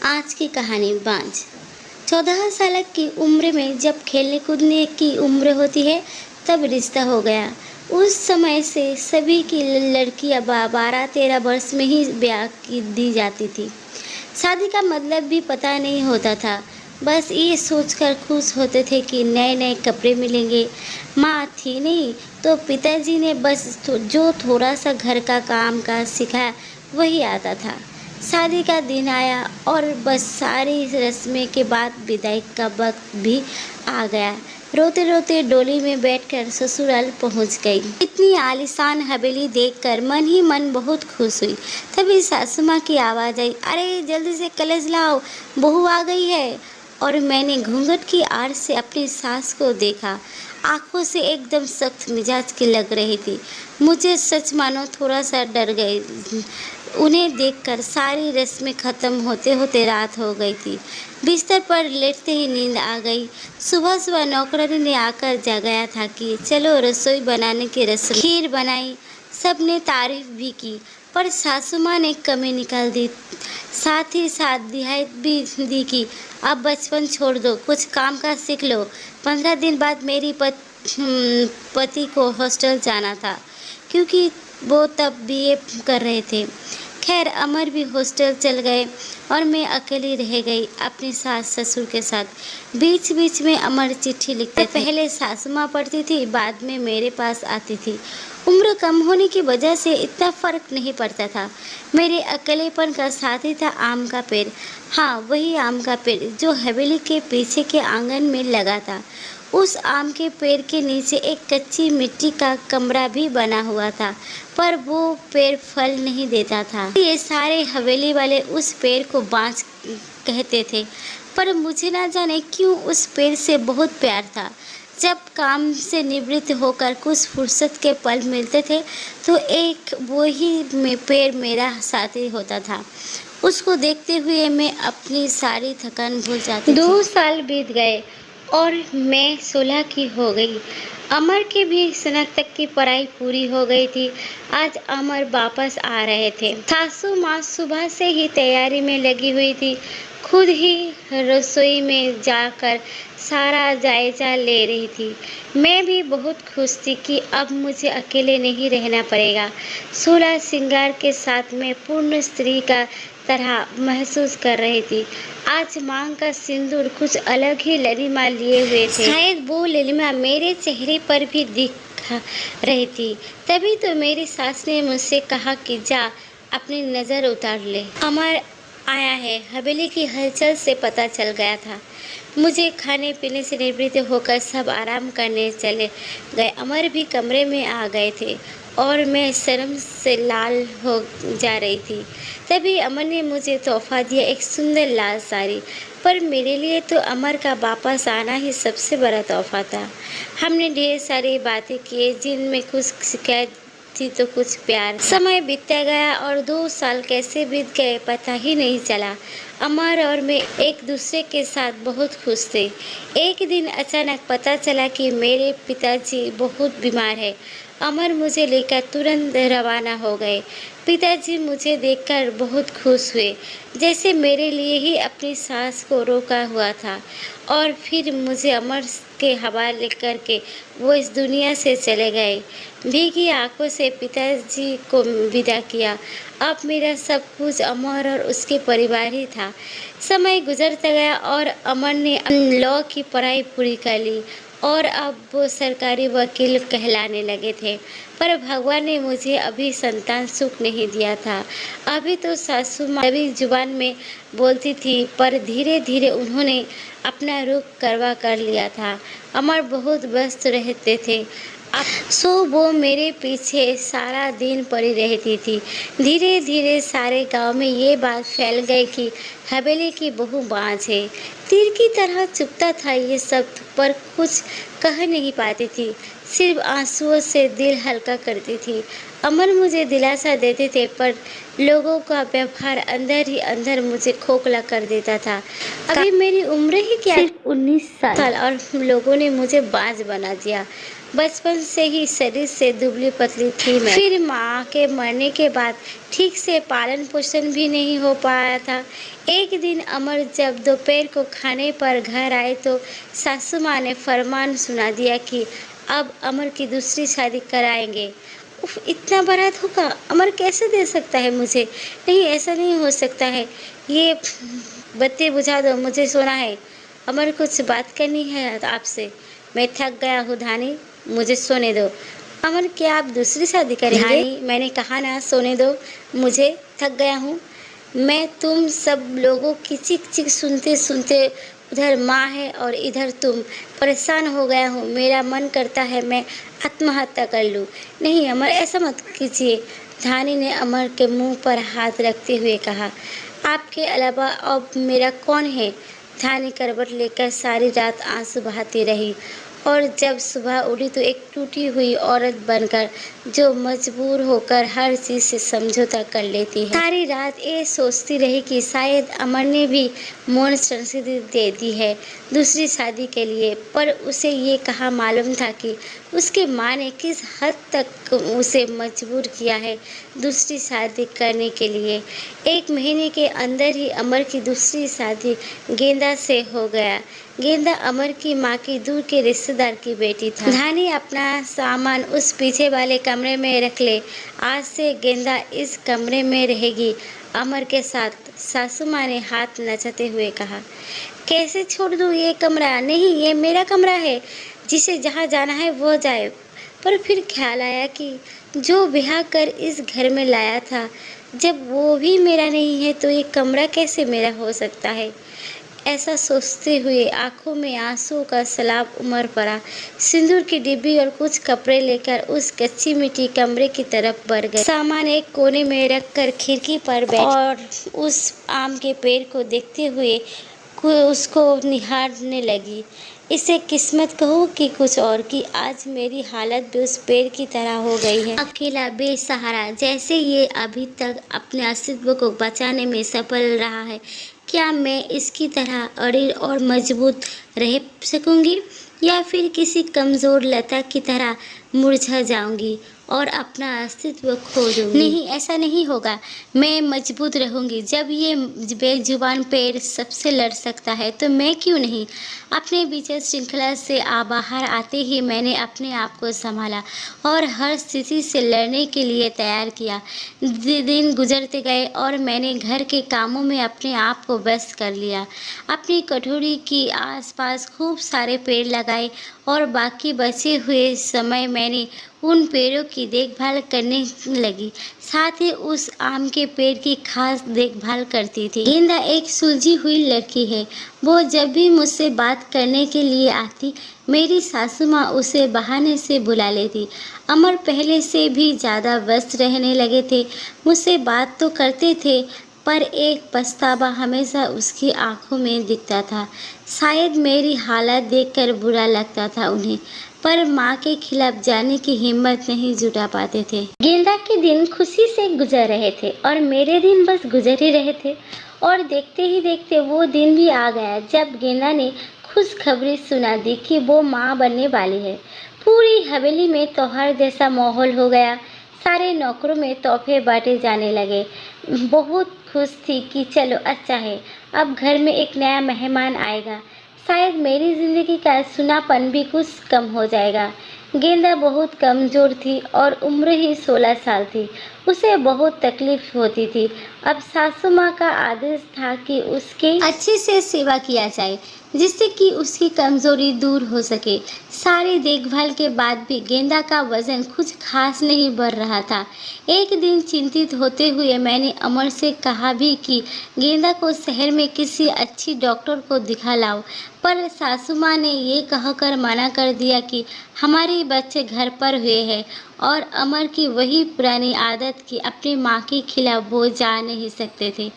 आज की कहानी बांझ। 14 साल की उम्र में जब खेलने कूदने की उम्र होती है तब रिश्ता हो गया। उस समय से सभी की लड़कियां 12-13 वर्ष में ही ब्याह की दी जाती थी। शादी का मतलब भी पता नहीं होता था। बस ये सोचकर खुश होते थे कि नए नए कपड़े मिलेंगे। माँ थी नहीं तो पिताजी ने बस जो थोड़ा सा घर का काम काज सिखाया वही आता था। शादी का दिन आया और बस सारी रस्में के बाद विदाई का वक्त भी आ गया। रोते रोते डोली में बैठकर ससुराल पहुंच गई। इतनी आलीशान हवेली देखकर मन ही मन बहुत खुश हुई। तभी सासू माँ की आवाज़ आई, अरे जल्दी से कलश लाओ, बहू आ गई है। और मैंने घूंघट की आड़ से अपनी सास को देखा। आंखों से एकदम सख्त मिजाज की लग रही थी। मुझे सच मानो थोड़ा सा डर गई। उन्हें देखकर सारी रस्में खत्म होते होते रात हो गई थी। बिस्तर पर लेटते ही नींद आ गई। सुबह सुबह नौकरानी ने आकर जगाया था कि चलो रसोई बनाने की रस्म। खीर बनाई, सबने तारीफ भी की, पर सासू माँ ने कमी निकाल दी। साथ ही साथ दिहाइत भी दी कि अब बचपन छोड़ दो, कुछ काम का सीख लो। 15 दिन बाद मेरी पति को हॉस्टल जाना था क्योंकि वो तब बीए कर रहे थे। खैर अमर भी हॉस्टल चल गए और मैं अकेली रह गई अपनी सास ससुर के साथ। बीच बीच में अमर चिट्ठी लिखते थे। पहले सासू माँ पढ़ती थी, बाद में मेरे पास आती थी। उम्र कम होने की वजह से इतना फर्क नहीं पड़ता था। मेरे अकेलेपन का साथी था आम का पेड़। हाँ, वही आम का पेड़ जो हवेली के पीछे के आंगन में लगा था। उस आम के पेड़ के नीचे एक कच्ची मिट्टी का कमरा भी बना हुआ था, पर वो पेड़ फल नहीं देता था। ये सारे हवेली वाले उस पेड़ को बांझ कहते थे, पर मुझे ना जाने क्यों उस पेड़ से बहुत प्यार था। जब काम से निवृत्त होकर कुछ फुर्सत के पल मिलते थे तो एक वही पेड़ मेरा साथी होता था। उसको देखते हुए मैं अपनी सारी थकान भूल जाती थी। 2 साल बीत गए और मैं 16 की हो गई। अमर की भी स्नातक की पढ़ाई पूरी हो गई थी। आज अमर वापस आ रहे थे। सासू माँ सुबह से ही तैयारी में लगी हुई थी। खुद ही रसोई में जाकर सारा जायजा ले रही थी। मैं भी बहुत खुश थी कि अब मुझे अकेले नहीं रहना पड़ेगा। 16 श्रृंगार के साथ मैं पूर्ण स्त्री का तरह महसूस कर रही थी। आज मांग का सिंदूर कुछ अलग ही ललिमा लिए हुए थे। शायद वो ललिमा मेरे चेहरे पर भी दिख रही थी। तभी तो मेरी सास ने मुझसे कहा कि जा अपनी नज़र उतार ले, अमर आया है। हवेली की हलचल से पता चल गया था। मुझे खाने पीने से निवृत्त होकर सब आराम करने चले गए। अमर भी कमरे में आ गए थे और मैं शर्म से लाल हो जा रही थी। तभी अमर ने मुझे तोहफा दिया, एक सुंदर लाल साड़ी। पर मेरे लिए तो अमर का वापस आना ही सबसे बड़ा तोहफा था। हमने ढेर सारी बातें की जिनमें कुछ शिकायत थी तो कुछ प्यार। समय बीतता गया और 2 साल कैसे बीत गए पता ही नहीं चला। अमर और मैं एक दूसरे के साथ बहुत खुश थे। एक दिन अचानक पता चला कि मेरे पिताजी बहुत बीमार है। अमर मुझे लेकर तुरंत रवाना हो गए। पिताजी मुझे देखकर बहुत खुश हुए, जैसे मेरे लिए ही अपनी सास को रोका हुआ था। और फिर मुझे अमर के हवाले करके वो इस दुनिया से चले गए। भीगी आंखों से पिताजी को विदा किया। अब मेरा सब कुछ अमर और उसके परिवार ही था। समय गुजरता गया और अमर ने लॉ की पढ़ाई पूरी कर ली और अब वो सरकारी वकील कहलाने लगे थे। पर भगवान ने मुझे अभी संतान सुख नहीं दिया था। अभी तो सासू माँ अभी जुबान में बोलती थी, पर धीरे धीरे उन्होंने अपना रुख करवा कर लिया था। अमर बहुत व्यस्त रहते थे, सो वो मेरे पीछे सारा दिन पड़ी रहती थी। धीरे धीरे सारे गांव में ये बात फैल गई कि हवेली की बहू बांझ है। तीर की तरह चुभता था ये सब, पर कुछ कह नहीं पाती थी, सिर्फ आंसुओं से दिल हल्का करती थी। अमर मुझे दिलासा देते थे, पर लोगों का व्यवहार अंदर ही अंदर मुझे खोखला कर देता था। अभी मेरी उम्र ही क्या, सिर्फ 19 साल, और लोगों ने मुझे बांझ बना दिया। बचपन से ही शरीर से दुबली पतली थी मैं। फिर माँ के मरने के बाद ठीक से पालन पोषण भी नहीं हो पाया था। एक दिन अमर जब दोपहर को खाने पर घर आए तो सासू माँ ने फरमान सुना दिया कि अब अमर की दूसरी शादी कराएंगे। उफ, इतना बड़ा धोखा अमर कैसे दे सकता है मुझे? नहीं, ऐसा नहीं हो सकता है। ये बत्ती बुझा दो, मुझे सोना है। अमर, कुछ बात करनी है आपसे। मैं थक गया हूँ धानी, मुझे सोने दो। अमर, क्या आप दूसरी शादी करेंगे? धानी, मैंने कहा ना, सोने दो मुझे, थक गया हूँ। मैं तुम सब लोगों की चीख चीख सुनते सुनते, उधर माँ है और इधर तुम, परेशान हो गया हूँ। मेरा मन करता है मैं आत्महत्या कर लूँ। नहीं अमर, ऐसा मत कीजिए। धानी ने अमर के मुंह पर हाथ रखते हुए कहा, आपके अलावा अब मेरा कौन है? धानी करवट लेकर सारी रात आंसू बहाती रही और जब सुबह उठी तो एक टूटी हुई औरत बनकर, जो मजबूर होकर हर चीज़ से समझौता कर लेती है। सारी रात ये सोचती रही कि शायद अमर ने भी मौन संस्कृति दे दी है दूसरी शादी के लिए, पर उसे ये कहाँ मालूम था कि उसकी माँ ने किस हद तक उसे मजबूर किया है दूसरी शादी करने के लिए। 1 महीने के अंदर ही अमर की दूसरी शादी गेंदा से हो गया। गेंदा अमर की माँ की दूर के रिश्तेदार की बेटी था। धानी, अपना सामान उस पीछे वाले कमरे में रख ले। आज से गेंदा इस कमरे में रहेगी अमर के साथ, सासू माँ ने हाथ नचाते हुए कहा। कैसे छोड़ दूँ ये कमरा? नहीं, ये मेरा कमरा है, जिसे जहाँ जाना है वो जाए। पर फिर ख्याल आया कि जो ब्याह कर इस घर में लाया था, जब वो भी मेरा नहीं है तो ये कमरा कैसे मेरा हो सकता है? ऐसा सोचते हुए आंखों में आंसू का सैलाब उमड़ पड़ा। सिंदूर की डिब्बी और कुछ कपड़े लेकर उस कच्ची मिट्टी कमरे की तरफ बढ़ गए। सामान एक कोने में रखकर खिड़की पर बैठ और उस आम के पेड़ को देखते हुए उसको निहारने लगी। इसे किस्मत कहो कि कुछ और की, आज मेरी हालत भी उस पेड़ की तरह हो गई है। अकेला, बेसहारा, जैसे ये अभी तक अपने अस्तित्व को बचाने में सफल रहा है, क्या मैं इसकी तरह अड़िल और मजबूत रह सकूंगी, या फिर किसी कमज़ोर लता की तरह मुरझा जाऊंगी और अपना अस्तित्व खो दूंगी? नहीं, ऐसा नहीं होगा। मैं मजबूत रहूंगी। जब ये बेजुबान पेड़ सबसे लड़ सकता है तो मैं क्यों नहीं? अपने विचर श्रृंखला से बाहर आते ही मैंने अपने आप को संभाला और हर स्थिति से लड़ने के लिए तैयार किया। दिन गुजरते गए और मैंने घर के कामों में अपने आप को व्यस्त कर लिया। अपनी कटोरी के आसपास खूब सारे पेड़ लगाए और बाकी बचे हुए समय मैंने उन पेड़ों की देखभाल करने लगी। साथ ही उस आम के पेड़ की खास देखभाल करती थी। गेंदा एक सुलझी हुई लड़की है। वो जब भी मुझसे बात करने के लिए आती, मेरी सासू माँ उसे बहाने से बुला लेती। अमर पहले से भी ज़्यादा व्यस्त रहने लगे थे। मुझसे बात तो करते थे, पर एक पछतावा हमेशा उसकी आंखों में दिखता था। शायद मेरी हालत देखकर बुरा लगता था उन्हें, पर माँ के खिलाफ जाने की हिम्मत नहीं जुटा पाते थे। गेंदा के दिन खुशी से गुजर रहे थे और मेरे दिन बस गुजर ही रहे थे, और देखते ही देखते वो दिन भी आ गया जब गेंदा ने खुशखबरी सुना दी कि वो माँ बनने वाली है। पूरी हवेली में त्योहार जैसा माहौल हो गया। सारे नौकरों में तोहफे बांटे जाने लगे। बहुत खुश थी कि चलो अच्छा है, अब घर में एक नया मेहमान आएगा, शायद मेरी ज़िंदगी का सुनापन भी कुछ कम हो जाएगा। गेंदा बहुत कमज़ोर थी और उम्र ही 16 साल थी। उसे बहुत तकलीफ होती थी। अब सासू माँ का आदेश था कि उसकी अच्छे से सेवा किया जाए, जिससे कि उसकी कमज़ोरी दूर हो सके। सारी देखभाल के बाद भी गेंदा का वज़न कुछ खास नहीं बढ़ रहा था। एक दिन चिंतित होते हुए मैंने अमर से कहा भी कि गेंदा को शहर में किसी अच्छी डॉक्टर को दिखा लाओ, पर सासू माँ ने ये कहकर मना कर दिया कि हमारे बच्चे घर पर हुए हैं और अमर की वही पुरानी आदत कि अपनी माँ के खिलाफ वो जा नहीं सकते थे।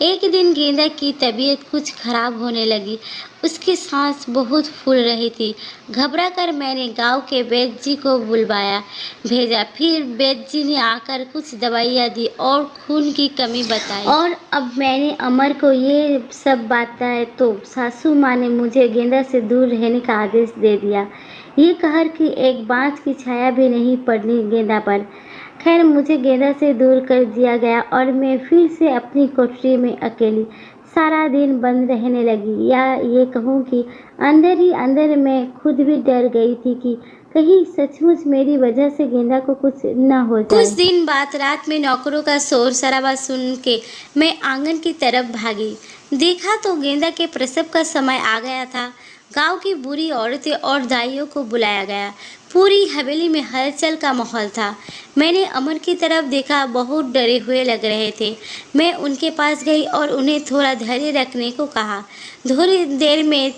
एक दिन गेंदा की तबीयत कुछ खराब होने लगी। उसकी सांस बहुत फूल रही थी। घबरा कर मैंने गांव के वैद्य जी को बुलवाया भेजा। फिर वैद्य जी ने आकर कुछ दवाइयाँ दी और खून की कमी बताई। और अब मैंने अमर को ये सब बताया तो सासू माँ ने मुझे गेंदा से दूर रहने का आदेश दे दिया। ये कहकर कि एक बाँस की छाया भी नहीं पड़नी गेंदा पर। खैर मुझे गेंदा से दूर कर दिया गया और मैं फिर से अपनी कोठरी में अकेली सारा दिन बंद रहने लगी, या ये कहूँ कि अंदर ही अंदर मैं खुद भी डर गई थी कि कहीं सचमुच मेरी वजह से गेंदा को कुछ न हो जाए। कुछ दिन बाद रात में नौकरों का शोर शराबा सुन के मैं आंगन की तरफ भागी। देखा तो गेंदा के प्रसव का समय आ गया था। गांव की बूढ़ी औरतें और दाइयों को बुलाया गया। पूरी हवेली में हलचल का माहौल था। मैंने अमर की तरफ देखा, बहुत डरे हुए लग रहे थे। मैं उनके पास गई और उन्हें थोड़ा धैर्य रखने को कहा। थोड़ी देर में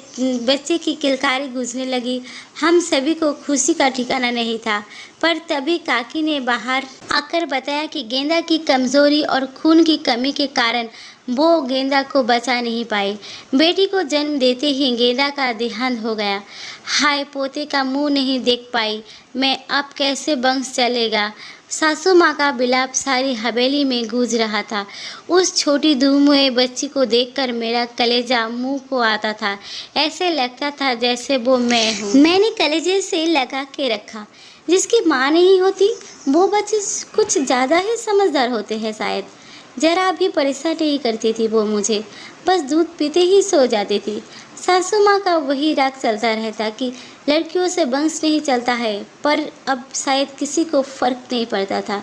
बच्चे की किलकारी गूंजने लगी। हम सभी को खुशी का ठिकाना नहीं था, पर तभी काकी ने बाहर आकर बताया कि गेंदा की कमजोरी और खून की कमी के कारण वो गेंदा को बचा नहीं पाई। बेटी को जन्म देते ही गेंदा का देहांत हो गया। हाय, पोते का मुंह नहीं देख पाई मैं, अब कैसे वंश चलेगा। सासू माँ का विलाप सारी हवेली में गूंज रहा था। उस छोटी दुमुए बच्ची को देखकर मेरा कलेजा मुंह को आता था। ऐसे लगता था जैसे वो मैं हूँ। मैंने कलेजे से लगा के रखा। जिसकी माँ नहीं होती वो बच्चे कुछ ज़्यादा ही समझदार होते हैं शायद। जरा भी परेशान नहीं करती थी वो मुझे, बस दूध पीते ही सो जाती थी। सासू माँ का वही राग चलता रहता कि लड़कियों से वंश नहीं चलता है, पर अब शायद किसी को फर्क नहीं पड़ता था।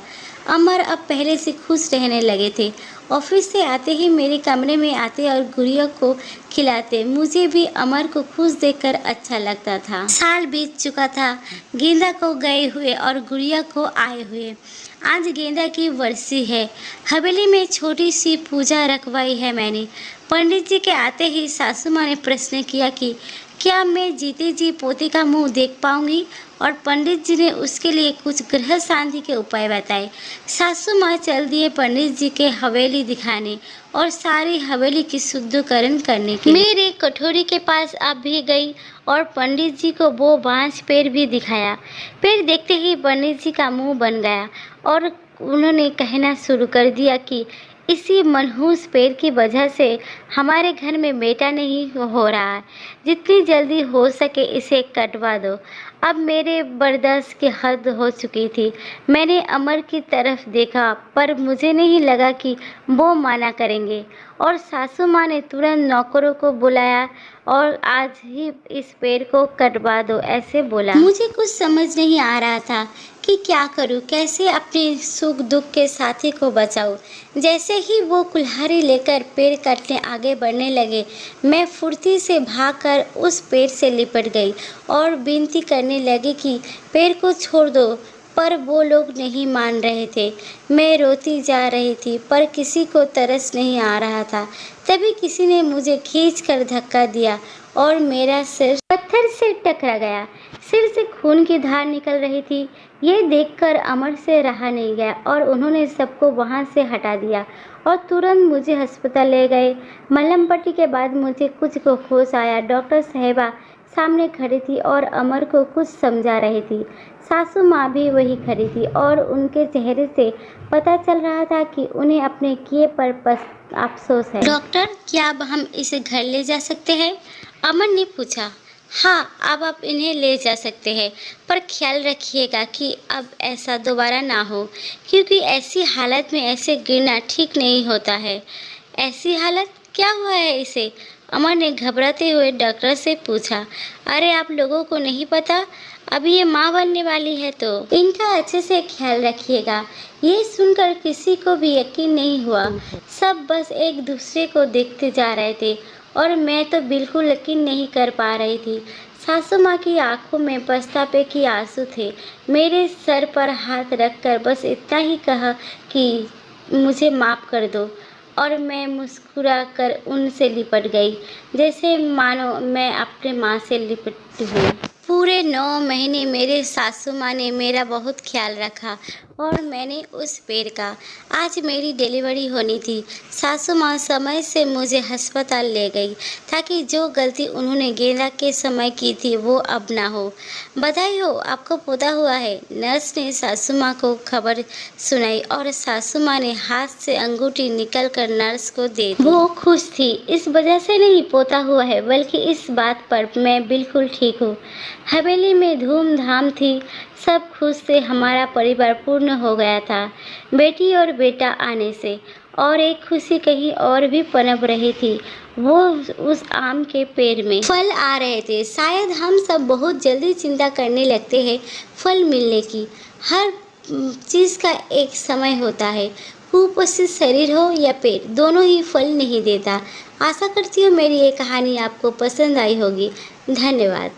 अमर अब पहले से खुश रहने लगे थे। ऑफिस से आते ही मेरे कमरे में आते और गुड़िया को खिलाते। मुझे भी अमर को खुश देखकर अच्छा लगता था। साल बीत चुका था, गेंदा को गए हुए और गुड़िया को आए हुए। आज गेंदा की वर्षी है। हवेली में छोटी सी पूजा रखवाई है मैंने। पंडित जी के आते ही सासू माँ ने प्रश्न किया कि क्या मैं जीते जी पोते का मुंह देख पाऊंगी, और पंडित जी ने उसके लिए कुछ ग्रह शांति के उपाय बताए। सासू माँ चल दिए पंडित जी के हवेली दिखाने और सारी हवेली की शुद्धिकरण करने के लिए। मेरे कटोरी के पास आप भी गई और पंडित जी को वो बांस पेड़ भी दिखाया। पेड़ देखते ही पंडित जी का मुंह बन गया और उन्होंने कहना शुरू कर दिया कि इसी मनहूस पेड़ की वजह से हमारे घर में बेटा नहीं हो रहा है। जितनी जल्दी हो सके इसे कटवा दो। अब मेरे बर्दाश्त की हद हो चुकी थी। मैंने अमर की तरफ देखा, पर मुझे नहीं लगा कि वो माना करेंगे, और सासू माँ ने तुरंत नौकरों को बुलाया और आज ही इस पेड़ को कटवा दो ऐसे बोला। मुझे कुछ समझ नहीं आ रहा था कि क्या करूं, कैसे अपने सुख दुख के साथी को बचाऊं। जैसे ही वो कुल्हाड़ी लेकर पेड़ काटने आगे बढ़ने लगे, मैं फुर्ती से भागकर उस पेड़ से लिपट गई और विनती करने लगी कि पेड़ को छोड़ दो, पर वो लोग नहीं मान रहे थे। मैं रोती जा रही थी, पर किसी को तरस नहीं आ रहा था। तभी किसी ने मुझे खींचकर धक्का दिया और मेरा सिर पत्थर से टकरा गया। सिर से खून की धार निकल रही थी। ये देखकर अमर से रहा नहीं गया और उन्होंने सबको वहाँ से हटा दिया और तुरंत मुझे अस्पताल ले गए। मलहम पट्टी के बाद मुझे कुछ को होश आया। डॉक्टर साहिबा सामने खड़ी थी और अमर को कुछ समझा रही थी। सासू माँ भी वही खड़ी थी और उनके चेहरे से पता चल रहा था कि उन्हें अपने किए पर अफसोस है। डॉक्टर, क्या अब हम इसे घर ले जा सकते हैं? अमर ने पूछा। हाँ, अब आप इन्हें ले जा सकते हैं, पर ख्याल रखिएगा कि अब ऐसा दोबारा ना हो, क्योंकि ऐसी हालत में ऐसे गिरना ठीक नहीं होता है। ऐसी हालत? क्या हुआ है इसे? अमर ने घबराते हुए डॉक्टर से पूछा। अरे, आप लोगों को नहीं पता? अभी ये माँ बनने वाली है, तो इनका अच्छे से ख्याल रखिएगा। ये सुनकर किसी को भी यकीन नहीं हुआ। सब बस एक दूसरे को देखते जा रहे थे और मैं तो बिल्कुल यकीन नहीं कर पा रही थी। सासू माँ की आंखों में पछतावे के आंसू थे। मेरे सर पर हाथ रखकर बस इतना ही कहा कि मुझे माफ़ कर दो, और मैं मुस्कुरा कर उनसे लिपट गई, जैसे मानो मैं अपने माँ से लिपटी हूँ। पूरे 9 महीने मेरे सासू माँ ने मेरा बहुत ख्याल रखा और मैंने उस पेड़ का। आज मेरी डिलीवरी होनी थी। सासू माँ समय से मुझे अस्पताल ले गई ताकि जो गलती उन्होंने गेंदा के समय की थी वो अब ना हो। बधाई हो, आपको पोता हुआ है। नर्स ने सासू माँ को खबर सुनाई और सासू माँ ने हाथ से अंगूठी निकल कर नर्स को दे दी। वो खुश थी। इस वजह से नहीं पोता हुआ है, बल्कि इस बात पर मैं बिल्कुल ठीक हूँ। हवेली में धूमधाम थी, सब खुश थे, हमारा परिवार पूर्ण हो गया था बेटी और बेटा आने से। और एक खुशी कहीं और भी पनप रही थी, वो उस आम के पेड़ में फल आ रहे थे। शायद हम सब बहुत जल्दी चिंता करने लगते हैं फल मिलने की। हर चीज़ का एक समय होता है, कुपोषित शरीर हो या पेट, दोनों ही फल नहीं देता। आशा करती हूँ मेरी ये कहानी आपको पसंद आई होगी। धन्यवाद।